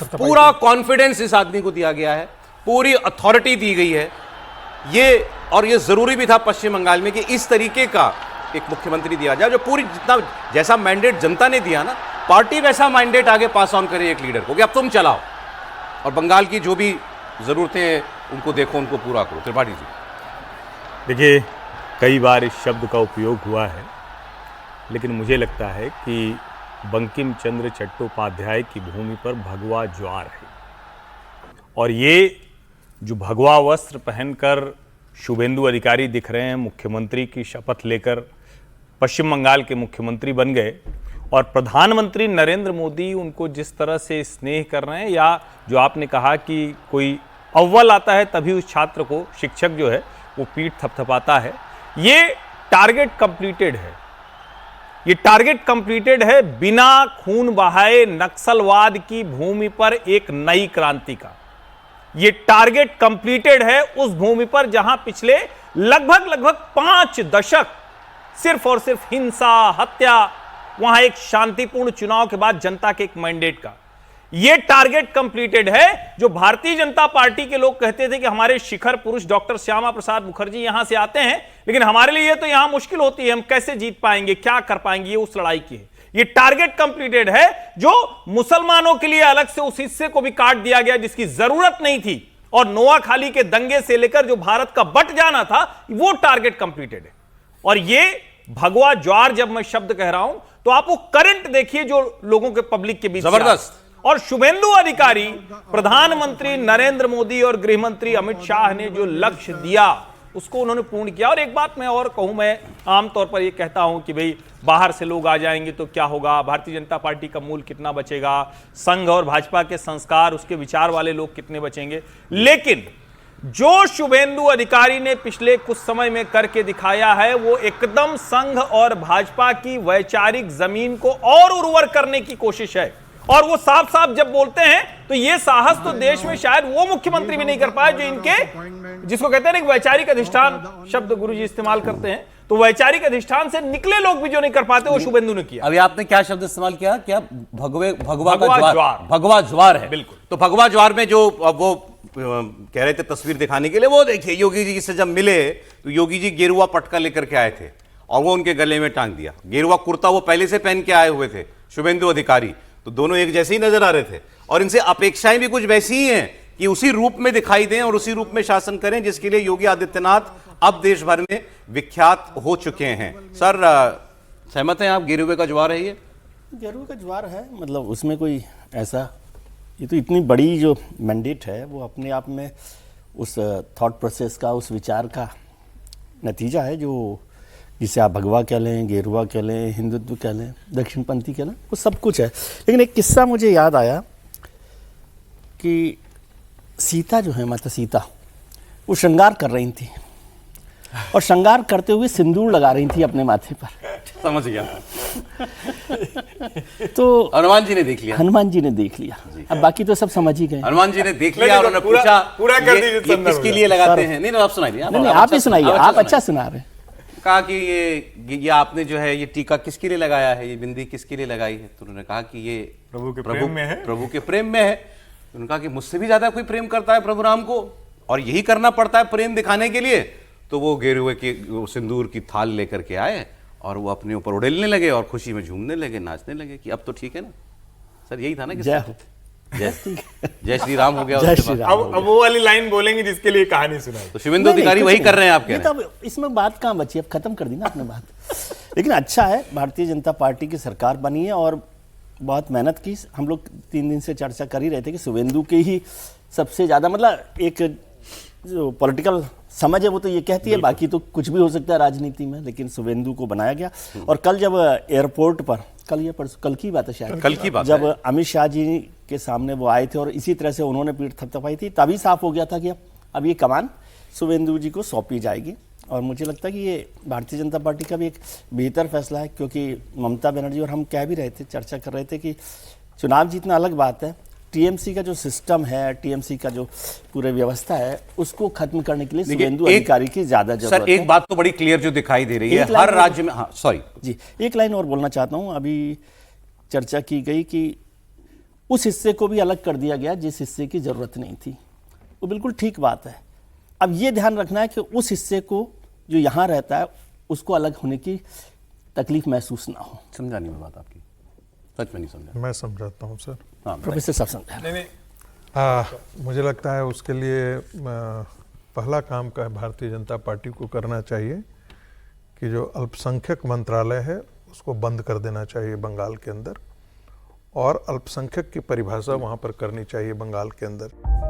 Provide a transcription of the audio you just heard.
पूरा कॉन्फिडेंस इस आदमी को दिया गया है, पूरी अथॉरिटी दी गई है। ये जरूरी भी था पश्चिम बंगाल में कि इस तरीके का एक मुख्यमंत्री दिया जाए जो पूरी जितना जैसा मैंडेट जनता ने दिया ना, पार्टी वैसा मैंडेट आगे पास ऑन करे एक लीडर को कि अब तुम चलाओ और बंगाल की जो भी जरूरतें हैं उनको देखो, उनको पूरा करो। त्रिपाठी जी, देखिए, कई बार इस शब्द का उपयोग हुआ है, लेकिन मुझे लगता है कि बंकिम चंद्र चट्टोपाध्याय की भूमि पर भगवा ज्वार है। और ये जो भगवा वस्त्र पहनकर शुभेंदु अधिकारी दिख रहे हैं, मुख्यमंत्री की शपथ लेकर पश्चिम बंगाल के मुख्यमंत्री बन गए, और प्रधानमंत्री नरेंद्र मोदी उनको जिस तरह से स्नेह कर रहे हैं, या जो आपने कहा कि कोई अव्वल आता है तभी उस छात्र को शिक्षक जो है वो पीठ थपथपाता है, ये टारगेट कंप्लीटेड है। ये टारगेट कंप्लीटेड है बिना खून बहाए नक्सलवाद की भूमि पर एक नई क्रांति का। ये टारगेट कंप्लीटेड है उस भूमि पर जहां पिछले लगभग 5 दशक सिर्फ और सिर्फ हिंसा, हत्या, वहां एक शांतिपूर्ण चुनाव के बाद जनता के एक मैंडेट का ये टारगेट कंप्लीटेड है। जो भारतीय जनता पार्टी के लोग कहते थे कि हमारे शिखर पुरुष डॉक्टर श्यामा प्रसाद मुखर्जी यहां से आते हैं, लेकिन हमारे लिए तो यहां मुश्किल होती है, हम कैसे जीत पाएंगे, क्या कर पाएंगे, ये उस लड़ाई की है। ये टारगेट कंप्लीटेड है जो मुसलमानों के लिए अलग से उस हिस्से को भी काट दिया गया जिसकी जरूरत नहीं थी, और नोआखाली के दंगे से लेकर जो भारत का बट जाना था वो टारगेट कंप्लीटेड है। और ये भगवा ज्वार, जब मैं शब्द कह रहा हूं तो आप वो करंट देखिए जो लोगों के पब्लिक के बीच जबरदस्त। और शुभेंदु अधिकारी, प्रधानमंत्री नरेंद्र मोदी और गृह मंत्री अमित शाह ने जो लक्ष्य दिया उसको उन्होंने पूर्ण किया। और एक बात मैं और कहूं, मैं आमतौर पर यह कहता हूं कि भाई बाहर से लोग आ जाएंगे तो क्या होगा, भारतीय जनता पार्टी का मूल कितना बचेगा, संघ और भाजपा के संस्कार, उसके विचार वाले लोग कितने बचेंगे। लेकिन जो शुभेंदु अधिकारी ने पिछले कुछ समय में करके दिखाया है वो एकदम संघ और भाजपा की वैचारिक जमीन को और उर्वर करने की कोशिश है। और वो साफ साफ जब बोलते हैं तो ये साहस तो देश में शायद वो मुख्यमंत्री भी नहीं कर पाए जो इनके, जिसको कहते हैं ना वैचारिक अधिष्ठान शब्द गुरुजी इस्तेमाल करते हैं, तो वैचारिक अधिष्ठान से निकले लोग भी जो नहीं कर पाते वो शुभेंदु ने किया। अभी आपने क्या शब्द इस्तेमाल किया, क्या भगवा ज्वार है। बिल्कुल। तो भगवा ज्वार में जो वो कह रहे थे तस्वीर दिखाने के लिए, वो देखिए योगी जी से जब मिले तो योगी जी गेरुआ पटका लेकर के आए थे और वो उनके गले में टांग दिया। गेरुआ कुर्ता वो पहले से पहन के आए हुए थे शुभेंदु अधिकारी, तो दोनों एक जैसे ही नजर आ रहे थे और इनसे अपेक्षाएं भी कुछ वैसी ही हैं कि उसी रूप में दिखाई दें और उसी रूप में शासन करें जिसके लिए योगी आदित्यनाथ अब देश भर में विख्यात हो चुके हैं। सर, सहमत हैं आप, गेरुए का ज्वार है ये? गेरुए का ज्वार है, मतलब उसमें कोई ऐसा, ये तो इतनी बड़ी जो मैंडेट है वो अपने आप में उस थॉट प्रोसेस का, उस विचार का नतीजा है, जो जिसे आप भगवा कह लें, गेरुआ कह लें, हिंदुत्व कह लें, दक्षिणपंथी कह लें, वो सब कुछ है। लेकिन एक किस्सा मुझे याद आया कि सीता जो है, माता सीता, वो श्रृंगार कर रही थी और श्रृंगार करते हुए सिंदूर लगा रही थी अपने माथे पर। समझ गया। तो हनुमान जी ने देख लिया। हनुमान जी ने देख लिया, अब बाकी तो सब समझ ही गए। हनुमान जी ने देख लिया और उन्होंने पूछा पूरा कर दीजिए, ये किसके लिए लगाते हैं? नहीं, आप सुनाइए। नहीं, आप ही सुनाइए, आप अच्छा सुना रहे हैं। कहा कि ये आपने जो है ये टीका किसके लिए लगाया है, ये बिंदी किसके लिए लगाई है? तो उन्होंने कहा कि ये प्रभु के प्रेम में है। प्रभु के प्रेम में है। उन्होंने कहा कि मुझसे भी ज्यादा कोई प्रेम करता है प्रभु राम को और यही करना पड़ता है प्रेम दिखाने के लिए। तो वो गेरुए के सिंदूर की थाल लेकर के आए और वो अपने ऊपर उड़ेलने लगे और खुशी में झूमने लगे, नाचने लगे कि अब तो ठीक है ना। सर, यही था ना कि जय श्री राम हो गया। अब वो वाली लाइन बोलेंगे जिसके लिए कहानी सुनाई। तो शुभेंदु अधिकारी वही कर रहे हैं आप कह रहे हैं। इसमें बात कहाँ बची, अब खत्म कर दी ना आपने बात। लेकिन अच्छा है, भारतीय जनता पार्टी की सरकार बनी है और बहुत मेहनत की। हम लोग 3 दिन से चर्चा कर ही रहे थे कि शुभेंदु के ही सबसे ज्यादा, मतलब एक जो पॉलिटिकल समझ है वो तो ये कहती है, बाकी तो कुछ भी हो सकता है राजनीति में, लेकिन शुभेंदु को बनाया गया। और कल जब एयरपोर्ट पर, कल की बात है शायद, कल की बात जब अमित शाह जी के सामने वो आए थे और इसी तरह से उन्होंने पीठ थपथपाई थी, तभी साफ हो गया था कि अब ये कमान शुभेंदु जी को सौंपी जाएगी। और मुझे लगता है कि ये भारतीय जनता पार्टी का भी एक बेहतर फैसला है, क्योंकि ममता बनर्जी और हम कह भी रहे थे, चर्चा कर रहे थे कि चुनाव जीतना अलग बात है, टीएमसी का जो सिस्टम है, टीएमसी का जो पूरे व्यवस्था है, उसको खत्म करने के लिए शुभेंदु अधिकारी की ज्यादा जरूरत है। सर, एक बात तो बड़ी क्लियर जो दिखाई दे रही है हर राज्य में। हाँ, सॉरी जी, एक लाइन और बोलना चाहता हूं। अभी चर्चा की गई कि उस हिस्से को भी अलग कर दिया गया जिस हिस्से की ज़रूरत नहीं थी। वो बिल्कुल ठीक बात है। अब ये ध्यान रखना है कि उस हिस्से को जो यहाँ रहता है उसको अलग होने की तकलीफ महसूस ना हो। समझा नहीं मैं बात आपकी, सच में नहीं समझा। मैं समझाता हूँ सर। हाँ प्रोफेसर साहब समझा। मुझे लगता है उसके लिए पहला काम का भारतीय जनता पार्टी को करना चाहिए कि जो अल्पसंख्यक मंत्रालय है उसको बंद कर देना चाहिए बंगाल के अंदर, और अल्पसंख्यक की परिभाषा वहाँ पर करनी चाहिए बंगाल के अंदर।